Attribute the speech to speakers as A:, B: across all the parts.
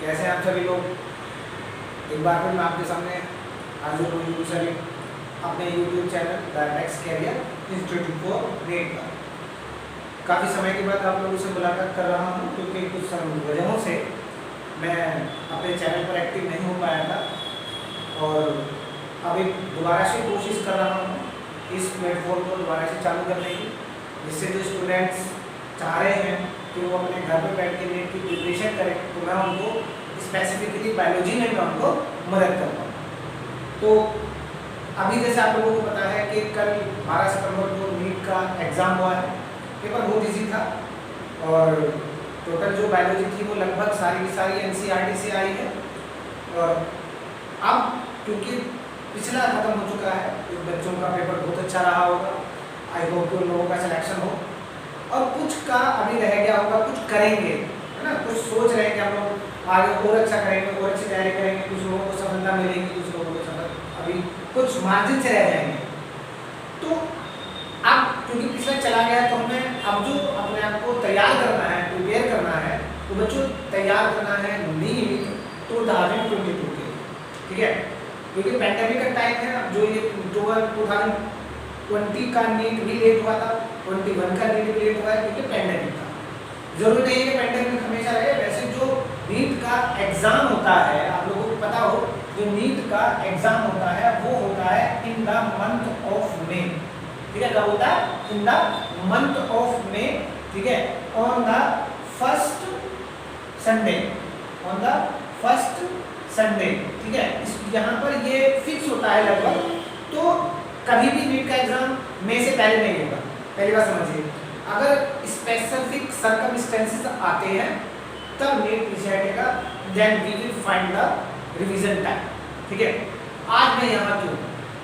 A: कैसे हैं आप सभी लोग। एक बार फिर मैं आपके सामने हाजिर हूँ सर अपने YouTube channel the next career institute for NET पर। काफ़ी समय के बाद आप लोगों से मुलाकात कर रहा हूँ क्योंकि कुछ वजहों से मैं अपने चैनल पर एक्टिव नहीं हो पाया था और अभी दोबारा से कोशिश कर रहा हूँ इस प्लेटफॉर्म को दोबारा से चालू करने की, जिससे जो स्टूडेंट्स चाह रहे हैं कि वो अपने घर पर बैठ के नेट की प्रिपरेशन करें तो मैं उनको स्पेसिफिकली बायोलॉजी में मैं उनको मदद करता हूँ। तो अभी जैसे आप लोगों को पता है कि कल 12 सितंबर को नीट का एग्ज़ाम हुआ है। पेपर बहुत ईजी था और टोटल जो बायोलॉजी थी वो लगभग सारी की सारी NCERT से आई है। और अब क्योंकि पिछला खत्म हो चुका है तो बच्चों का पेपर बहुत अच्छा रहा होगा, आई होप कि उन लोगों का सिलेक्शन हो और कुछ का अभी रह गया होगा, कुछ करेंगे है ना, कुछ सोच रहे हैं कि हम लोग आगे और अच्छा करेंगे और अच्छी तैयारी करेंगे, कुछ लोगों को सफलता मिलेगी, कुछ लोगों को सफल अभी कुछ मार्जिन से रह जाएंगे। तो अब क्योंकि पिछला चला गया तो हमें अब जो अपने आप को तैयार करना है, प्रिपेयर करना है, तो बच्चों तैयार करना है नीट 2022 के, ठीक है। क्योंकि पैंडेमिक का टाइम है, जो ये 2020 का नीट भी लेट हुआ था, 21 का नीट भी लेट हुआ है क्योंकि पैंडेमिक था। जरूरी नहीं है कि पैंडेमिक हमेशा रहे। वैसे जो नीट का एग्जाम होता है, आप लोगों को पता हो, जो नीट का एग्जाम होता है वो होता है in the month of May, ठीक है। कब होता है? In the month of May, ठीक है, on the first Sunday, on the first Sunday, ठीक है। यहाँ पर ये फिक्स होता है लगभग, तो कभी भी नीट का एग्जाम मई से पहले नहीं होगा। पहली बात समझिए, अगर स्पेसिफिक सर्कमस्टेंसेस आते हैं तब नीट पीछे हटेगा, then we will find the revision time, ठीक है। आज मैं यहाँ क्यों,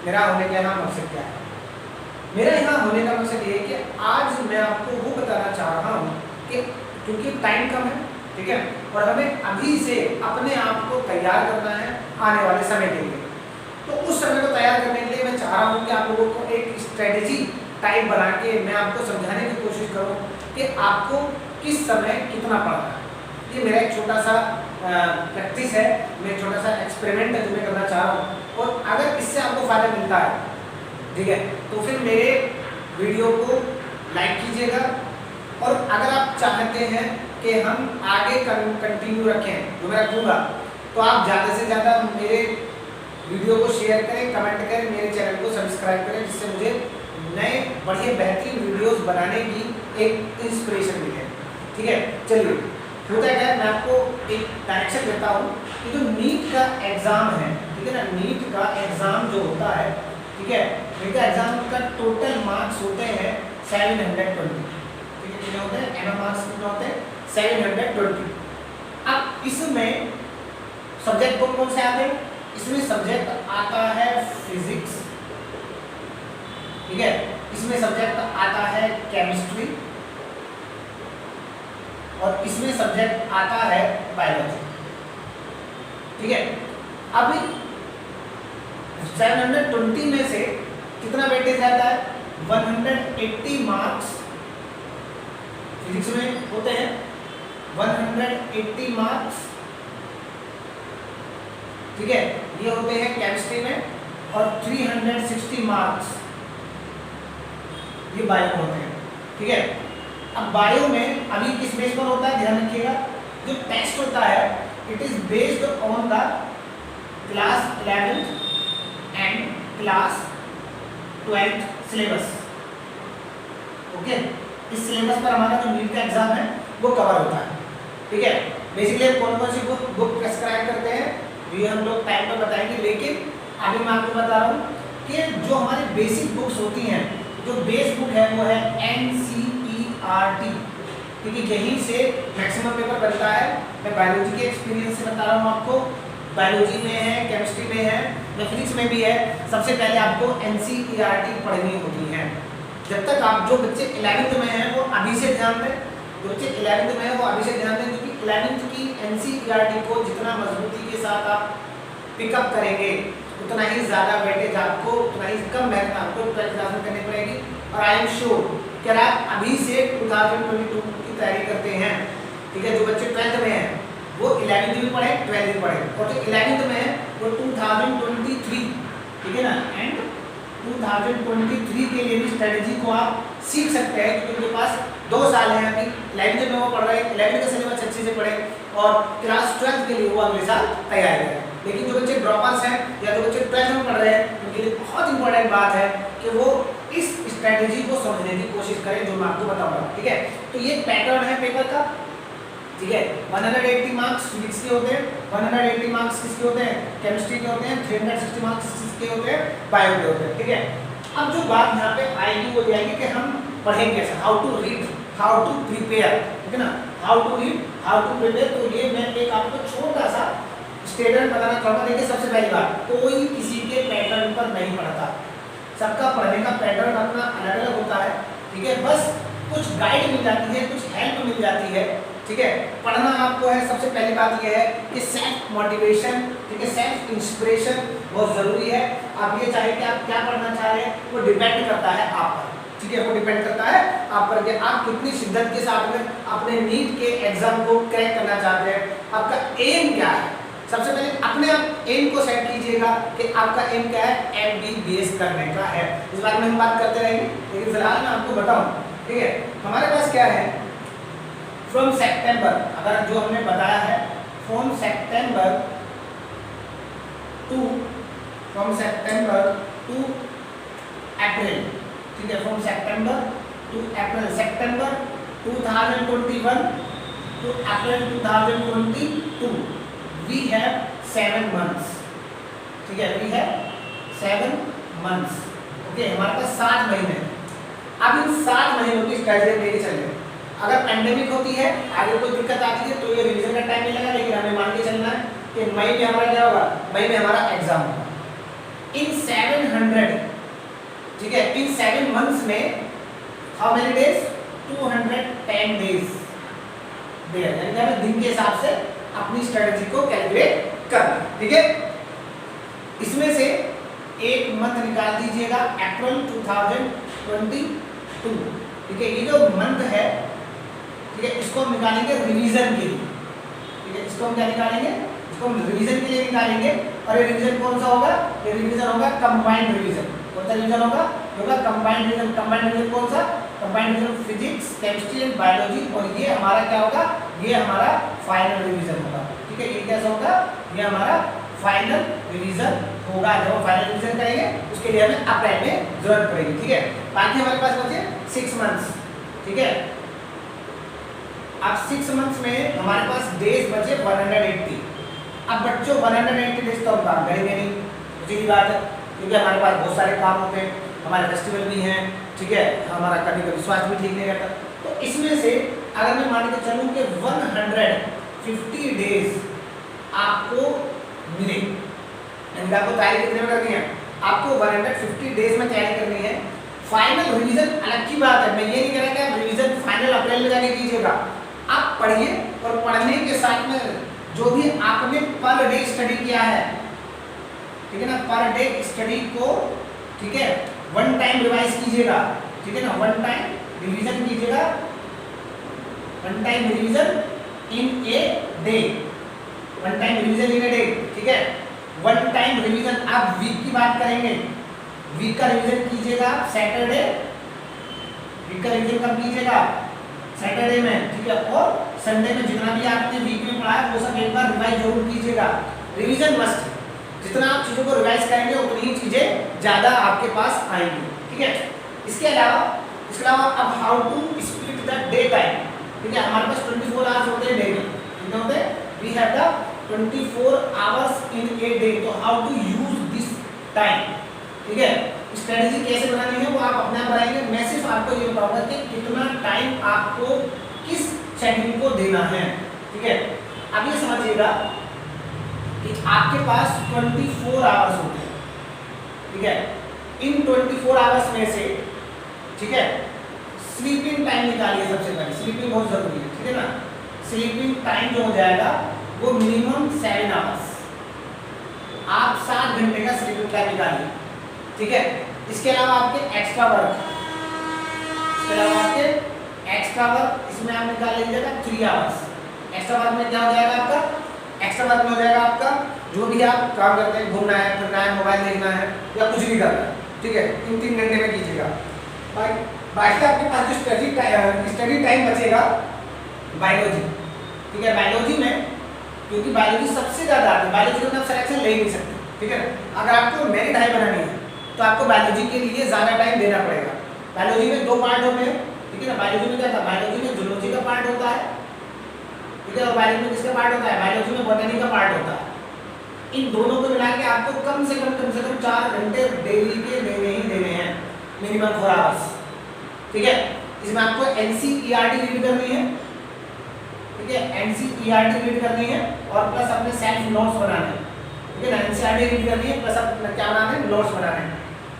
A: मेरा होने का यहाँ मकसद क्या है? मेरा यहाँ होने का मकसद ये है कि आज मैं आपको वो बताना चाह रहा हूँ कि क्योंकि टाइम कम है, ठीक है, और हमें अभी से अपने आप को तैयार करना है आने वाले समय के लिए। तो उस समय को तैयार करने के लिए मैं चाह रहा हूँ कि आप लोगों को एक स्ट्रेटेजी टाइप बना के मैं आपको समझाने की कोशिश करूँ कि आपको किस समय कितना पढ़ना है। ये मेरा एक छोटा सा प्रैक्टिस है, मैं छोटा सा एक्सपेरिमेंट है जो मैं करना चाह रहा हूँ, और अगर इससे आपको फ़ायदा मिलता है, ठीक है, तो फिर मेरे वीडियो को लाइक कीजिएगा। और अगर आप चाहते हैं कि हम आगे कंटिन्यू रखें, जो मैं रखूँगा, तो आप ज़्यादा से ज़्यादा मेरे वीडियो को शेयर करें, कमेंट करें, मेरे चैनल को सब्सक्राइब करें, जिससे मुझे नए बढ़िया बेहतरीन वीडियोस बनाने की एक इंस्पिरेशन मिले, ठीक है। चलिए, होता है क्या, मैं आपको एक डायरेक्शन देता हूँ कि जो नीट का एग्ज़ाम है, ठीक है ना, नीट का एग्ज़ाम जो होता है, ठीक है, नीट का एग्ज़ाम का टोटल मार्क्स होते हैं 720, ठीक है। कितने होते हैं? MM मार्क्स कितने होते हैं? 720। अब इसमें सब्जेक्ट कौन कौन से आते हैं? इसमें सब्जेक्ट आता है फिजिक्स, ठीक है, इसमें सब्जेक्ट आता है केमिस्ट्री, और इसमें सब्जेक्ट आता है बायोलॉजी, ठीक है। अभी 720 में से कितना वेटेज आता है? 180 मार्क्स फिजिक्स में होते हैं, 180 मार्क्स, ठीक है, ये होते हैं केमिस्ट्री में, और 360 मार्क्स ये बायो में होते हैं, ठीक है। अब बायो में अभी किस बेस पर होता है, ध्यान रखिएगा, जो टेस्ट होता है it is based on the class 11th and class 12th syllabus, okay. इस सिलेबस पर हमारा जो नीट का एग्जाम है वो कवर होता है, ठीक है। बेसिकली हम कौन कौन सी बुक प्रेस्क्राइब करते हैं ये हम लोग टाइम पर बताएंगे, लेकिन अभी मैं आपको बता रहा हूँ कि जो हमारी बेसिक बुक्स होती हैं, जो बेस बुक है वो है NCERT, क्योंकि यहीं से मैक्सिमम पेपर बनता है। मैं बायोलॉजी के एक्सपीरियंस से बता रहा हूँ आपको, बायोलॉजी में है, केमिस्ट्री में है, फिजिक्स में भी है। सबसे पहले आपको NCERT पढ़नी होती है। जब तक आप जो बच्चे 11th में हैं वो अभी से ध्यान दें, जो बच्चे 11th में हैं वो अभी से ध्यान दें, क्योंकि 11th की NCERT को जितना मजबूती के साथ आप पिकअप करेंगे उतना ही ज़्यादा वेटेज आपको, उतना ही कम मेहनत आपको 12th क्लास में करनी पड़ेगी। और आई एम श्योर कि आप अभी से 2022 की तैयारी करते हैं, ठीक है, जो बच्चे 12th में हैं वो 11th में पढ़े, 12th में पढ़े, और जो 11th में है वो 2023, ठीक है ना, एंड 2023 के लिए भी स्ट्रेटजी को आप सीख सकते हैं, क्योंकि उनके पास 2 साल है अभी। 11th में वो पढ़ रहे हैं, 11th का सिलेबस अच्छे से पढ़े और क्लास 12th के लिए वो अगले साल तैयार है। लेकिन जो बच्चे ड्रॉपर्स हैं या जो बच्चे 12th में पढ़ रहे हैं, उनके लिए बहुत इंपॉर्टेंट बात है कि वो इस स्ट्रेटजी को समझने की कोशिश करें, जो मैं आपको बताऊंगा, ठीक है। तो ये पैटर्न है पेपर का, ठीक है। 180 मार्क्स फिजिक्स के होते हैं, 180 मार्क्स किसके होते हैं, केमिस्ट्री के होते हैं, 360 मार्क्स किसके होते हैं, बायो के होते हैं, ठीक है। अब जो बात यहाँ पे आएगी वो जाएगी कि हम पढ़ेंगे कैसे, how to read, how to prepare, ठीक है ना, how to read, how to prepare. तो ये मैं एक आपको छोटा सा स्टेटमेंट बताना चाहूँगा। देखिए, सबसे पहली बात, कोई किसी के पैटर्न पर नहीं पढ़ता, सबका पढ़ने का पैटर्न अपना अलग अलग होता है, ठीक है। बस कुछ गाइड मिल जाती है, कुछ हेल्प मिल जाती है, ठीक है। पढ़ना आपको है, सबसे पहली बात यह है कि सेल्फ मोटिवेशन, ठीक है, सेल्फ इंस्पिरेशन बहुत जरूरी है। आप ये चाहे कि आप क्या पढ़ना चाह रहे हैं वो डिपेंड करता है आप पर, ठीक है, वो डिपेंड करता है आप पर कि आप कितनी शिद्दत के साथ में अपने नीट के एग्जाम को क्रैक करना चाहते हैं, आपका एम क्या है। सबसे पहले अपने आप एम को सेट कीजिएगा कि आपका एम क्या है, MBBS करने का है। इस बारे में हम बात करते रहेंगे, लेकिन फिलहाल मैं आपको बताऊं, ठीक है। हमारे पास क्या है, फ्रॉम सेप्टेम्बर, अगर जो हमने बताया है फ्रॉम सेप्टेम्बर टू अप्रैल, ठीक है, from September to April, September 2021 to April 2022, we have 7 months, ठीक है, वी हैव 7 months, ओके, हमारे पास 7 महीने। अब इन 7 महीनों की स्ट्रेटजी लेके चलेंगे। अगर पैंडेमिक होती है, आगे कोई दिक्कत आती है, तो ये रिवीजन का टाइम मिलेगा, लेकिन हमें मान के चलना है कि मई में हमारा क्या होगा, मई में हमारा एग्जाम होगा। इन 700, ठीक है, इन 7 months में how many days, 210 days there, यानी हमें दिन के हिसाब से अपनी स्ट्रेटजी को कैलकुलेट करना, ठीक है। इसमें से एक मंथ निकाल दीजिएगा, अप्रैल 2022, ठीक है। ये जो मंथ है, ठीक है, इसको हम निकालेंगे रिवीजन के लिए, ठीक है, इसको हम क्या निकालेंगे, इसको हम रिवीजन के लिए निकालेंगे। और ये रिवीजन कौन सा होगा, ये रिवीजन होगा कंबाइंड रिवीजन। कौन सा रिवीजन होगा, होगा कंबाइंड रिवीजन। कंबाइंड रिवीजन कौन सा, combined revision physics, chemistry and biology, और ये हमारा क्या होगा, ये हमारा फाइनल रिवीजन होगा, ठीक है। ये कैसा होगा, ये हमारा फाइनल रिवीजन होगा। जब हम फाइनल रिवीजन करेंगे उसके लिए हमें अप्रैल में जरूरत पड़ेगी, ठीक है। बाकी हमारे पास बचे 6 months, ठीक है। अब 6 months में हमारे पास डेज बचे 180। अब बच्चों 180 डेज तो हम काम करेंगे नहीं, सीधी बात है, क्योंकि हमारे पास बहुत सारे काम होते हैं, हमारे फेस्टिवल भी हैं, ठीक है, हमारा कभी कभी स्वास्थ्य भी ठीक नहीं रहता। तो इसमें से अगर मैं मान के चलूँ कि 150 डेज आपको मिले, आपको तैयारी कितने में करनी है, आपको 150 डेज में तैयारी करनी है। फाइनल रिवीजन अलग की बात है, मैं ये नहीं कह रहा कि आप रिवीजन फाइनल अप्रैल में जाके कीजिएगा। आप पढ़िए और पढ़ने के साथ में जो भी आपने पर डे स्टडी किया है, ठीक है ना, पर डे स्टडी को, ठीक है, 1 टाइम रिवाइज कीजिएगा, ठीक है ना, 1 टाइम रिवीजन कीजिएगा, 1 time revision in a day, 1 time revision in a day, ठीक है। 1 टाइम रिवीजन, आप वीक की बात करेंगे, वीक का रिवीजन कीजिएगा सैटरडे, वीक का रिवीजन कब कीजिएगा, सैटरडे में, ठीक है। और संडे में जितना भी आपने वीक में पढ़ा है वो सब एक बार रिवाइज जरूर कीजिएगा। रिवीजन मस्ट, जितना आप चीज़ों को रिवाइज करेंगे उतनी ही चीज़ें ज़्यादा आपके पास आएंगी, ठीक है। इसके अलावा अब how to split the day time, ठीक है। हमारे पास 24 आवर्स होते हैं डे में, कितने होते हैं, we have the 24 hours in a day. तो how to use this time, ठीक है। स्ट्रेटजी कैसे बनानी है वो आप अपने आप बनाएंगे। मैं सिर्फ आपको ये बताऊंगा कि कितना टाइम आपको किस शेड्यूल को देना है, ठीक है। अब ये समझिएगा कि आपके पास 24 आवर्स होते हैं, ठीक है। इन 24 आवर्स में से, ठीक है, स्लीपिंग टाइम निकालिए सबसे पहले। स्लीपिंग बहुत जरूरी है, ठीक है ना। स्लीपिंग टाइम जो हो जाएगा वो मिनिमम 7 आवर्स, आप 7 घंटे का स्लीपिंग टाइम निकालिए, ठीक है। इसके अलावा आपके एक्स्ट्रा वर्क, इसमें आप निकाल लीजिएगा 3 आवर्स एक्स्ट्रा वर्क में क्या हो जाएगा आपका, एक्स्ट्रा वर्क में हो जाएगा आपका जो भी आप काम करते हैं, घूमना है, फिरना है, मोबाइल देखना है या कुछ भी करना है, ठीक है, इन 3 घंटे में कीजिएगा। बाकी आपके पास जो स्टडी टाइम बचेगा बायोलॉजी, ठीक है, बायोलॉजी में क्योंकि बायोलॉजी सबसे ज़्यादा आती है, बायोलॉजी में आप सिलेक्शन ले ही नहीं सकते, ठीक है ना। अगर आपको मेरिट हाई बनानी है तो आपको बायोलॉजी के लिए ज़्यादा टाइम देना पड़ेगा। बायोलॉजी में 2 पार्ट होते हैं, ठीक है ना। बायोलॉजी में क्या था, बायोलॉजी में जूलॉजी का पार्ट होता है, ठीक है, और बायोलॉजी में किसका पार्ट होता है, बायोलॉजी में बॉटनी का पार्ट होता है। इन दोनों को मिला के आपको कम से कम 4 घंटे डेली के देने ही देने हैं, मिनिमम 4 आवर्स, ठीक है। इसमें आपको एनसीईआरटी रीड करनी है, ठीक है, एनसीईआरटी रीड करनी है और प्लस अपने सेल्फ नोट्स बनाने हैं, ठीक है ना। एनसीईआरटी रीड करनी है प्लस अपना क्या बनाना है, नोट्स बनाने हैं।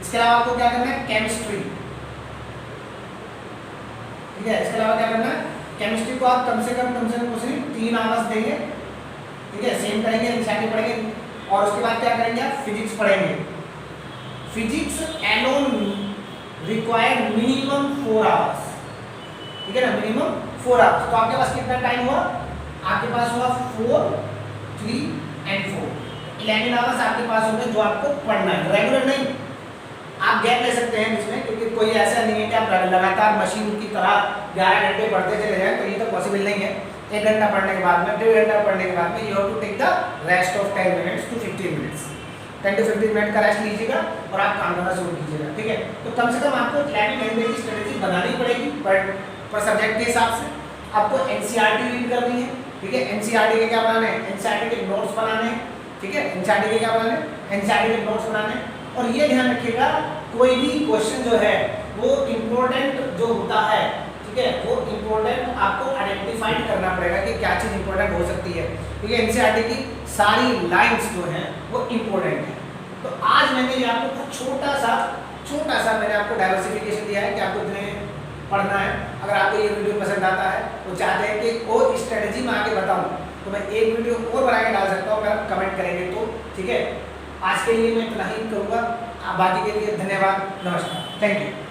A: इसके अलावा आपको क्या करना है, केमिस्ट्री, ठीक है, इसके अलावा क्या करना है, केमिस्ट्री को आप कम से कम 3 आवर्स देंगे, ठीक है, सेम करेंगे, एनसीईआरटी पढ़ेंगे और उसके बाद क्या करेंगे आप, फिजिक्स पढ़ेंगे। Physics alone required minimum 4 hours, ठीक है ना, मिनिमम 4 आवर्स। तो आपके पास कितना टाइम हुआ, आपके पास हुआ 4, 3 and 4, 11 आवर्स आपके पास होंगे जो आपको पढ़ना है, रेगुलर नहीं। आप गैप ले सकते हैं इसमें, क्योंकि कोई ऐसा नहीं है कि आप लगातार मशीन की तरह 11 घंटे पढ़ते चले जाएं, तो ये तो पॉसिबल नहीं है। 1 घंटा पढ़ने के बाद में, 1.5 घंटा पढ़ने के बाद में you have to take the rest of 10 minutes to 15 minutes, 10 to 15 minute का रेस्ट लीजिएगा और आप काम करना शुरू कीजिएगा, ठीक है। तो कम से कम आपको 11 घंटे की स्ट्रेटेजी बनानी पड़ेगी पर सब्जेक्ट के हिसाब से। आपको एनसीईआरटी रीड करनी है, ठीक है, एनसीईआरटी के क्या बनाने हैं, एनसीईआरटी के नोट्स बनाने हैं, ठीक है, एनसीईआरटी के क्या बनाने हैं, एनसीईआरटी के नोट्स बनाने हैं। और ये ध्यान रखिएगा कोई भी क्वेश्चन जो है वो इम्पोर्टेंट जो होता है, ठीक है, वो इम्पोर्टेंट आपको आइडेंटिफाइड करना पड़ेगा कि क्या चीज़ इम्पोर्टेंट हो सकती है, ठीक है। एनसीईआरटी की सारी लाइंस जो हैं वो इम्पोर्टेंट है। तो आज मैंने ये आपको छोटा सा मैंने आपको डाइवर्सिफिकेशन दिया है कि आपको इतने पढ़ना है। अगर आपको ये वीडियो पसंद आता है तो चाहते हैं कि और स्ट्रेटजी में आगे बताऊं तो मैं एक वीडियो और बना के डाल सकता हूँ, अगर आप कमेंट करेंगे तो, ठीक है। आज के लिए मैं इतना ही करूँगा, बाकी के लिए धन्यवाद, नमस्कार, थैंक यू।